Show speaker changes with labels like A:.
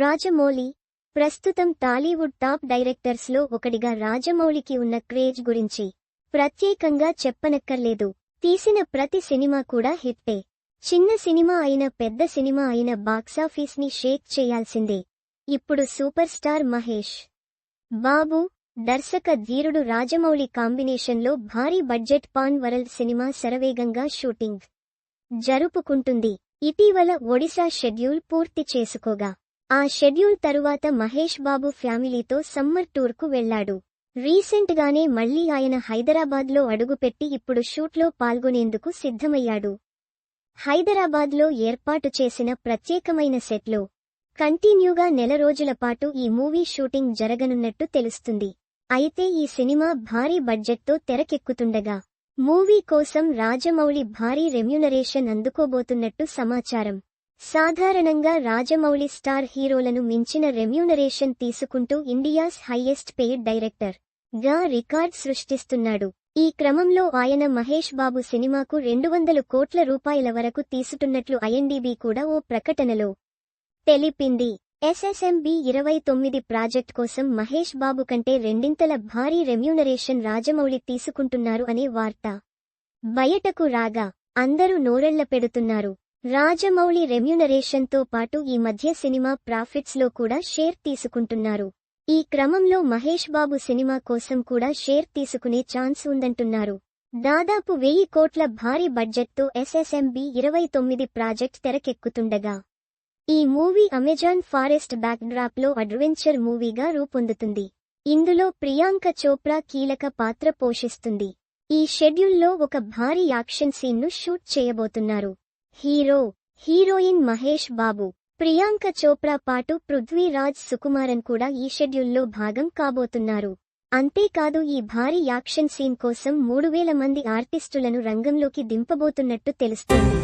A: రాజమౌళి ప్రస్తుతం Tollywood top డైరెక్టర్స్లో ఒకడిగా రాజమౌళికి ఉన్న క్రేజ్ గురించి ప్రత్యేకంగా చెప్పనక్కర్లేదు. తీసిన ప్రతి సినిమా కూడా హిట్టే. చిన్న సినిమా అయిన పెద్ద సినిమా అయిన బాక్సాఫీస్ని షేక్ చేయాల్సిందే. ఇప్పుడు సూపర్ స్టార్ మహేష్ బాబు, దర్శక ధీరుడు రాజమౌళి కాంబినేషన్లో భారీ బడ్జెట్ పాన్ వరల్డ్ సినిమా శరవేగంగా షూటింగ్ జరుపుకుంటుంది. ఇటీవల ఒడిశా షెడ్యూల్ పూర్తి చేసుకోగా ఆ షెడ్యూల్ తరువాత మహేష్ బాబు ఫ్యామిలీతో సమ్మర్ టూర్కు వెళ్లాడు. రీసెంట్ గానే మళ్లీ ఆయన హైదరాబాద్లో అడుగుపెట్టి ఇప్పుడు షూట్లో పాల్గొనేందుకు సిద్ధమయ్యాడు. హైదరాబాద్లో ఏర్పాటు చేసిన ప్రత్యేకమైన సెట్లో కంటిన్యూగా నెల రోజుల పాటు ఈ మూవీ షూటింగ్ జరగనున్నట్టు తెలుస్తుంది. అయితే ఈ సినిమా భారీ బడ్జెట్తో తెరకెక్కుతుండగా మూవీ కోసం రాజమౌళి భారీ రెమ్యునరేషన్ అందుకోబోతున్నట్టు సమాచారం. సాధారణంగా రాజమౌళి స్టార్ హీరోలను మించిన రెమ్యూనరేషన్ తీసుకుంటూ ఇండియాస్ హైయెస్ట్ పెయిడ్ డైరెక్టర్ గా రికార్డ్ సృష్టిస్తున్నాడు. ఈ క్రమంలో ఆయన మహేష్ బాబు సినిమాకు 200 కోట్ల రూపాయల వరకు తీసుకున్నట్లు ఐఎండీబీ కూడా ఓ ప్రకటనలో తెలిపింది. ఎస్ఎస్ఎంబీ 29 ప్రాజెక్ట్ కోసం మహేష్ బాబు కంటే రెండింతల భారీ రెమ్యూనరేషన్ రాజమౌళి తీసుకుంటున్నారు అనే వార్త బయటకు రాగా అందరూ నోరెళ్లపెడుతున్నారు. రాజమౌళి రెమ్యునరేషన్తో పాటు ఈ మధ్య సినిమా ప్రాఫిట్స్లో కూడా షేర్ తీసుకుంటున్నారు. ఈ క్రమంలో మహేష్ బాబు సినిమా కోసం కూడా షేర్ తీసుకునే ఛాన్స్ ఉందంటున్నారు. దాదాపు 1000 కోట్ల భారీ బడ్జెట్తో ఎస్ఎస్ఎంబీ 29 ప్రాజెక్ట్ తెరకెక్కుతుండగా ఈ మూవీ అమెజాన్ ఫారెస్ట్ బ్యాక్డ్రాప్లో అడ్వెంచర్ మూవీగా రూపొందుతుంది. ఇందులో ప్రియాంక చోప్రా కీలక పాత్ర పోషిస్తుంది. ఈ షెడ్యూల్లో ఒక భారీ యాక్షన్ సీన్ను షూట్ చేయబోతున్నారు. హీరోయిన్ మహేష్ బాబు, ప్రియాంక చోప్రా పాటు పృథ్వీరాజ్ సుకుమారన్ కూడా ఈ షెడ్యూల్లో భాగం కాబోతున్నారు. అంతేకాదు ఈ భారీ యాక్షన్ సీన్ కోసం 3000 మంది ఆర్టిస్టులను రంగంలోకి దింపబోతున్నట్టు తెలుస్తోంది.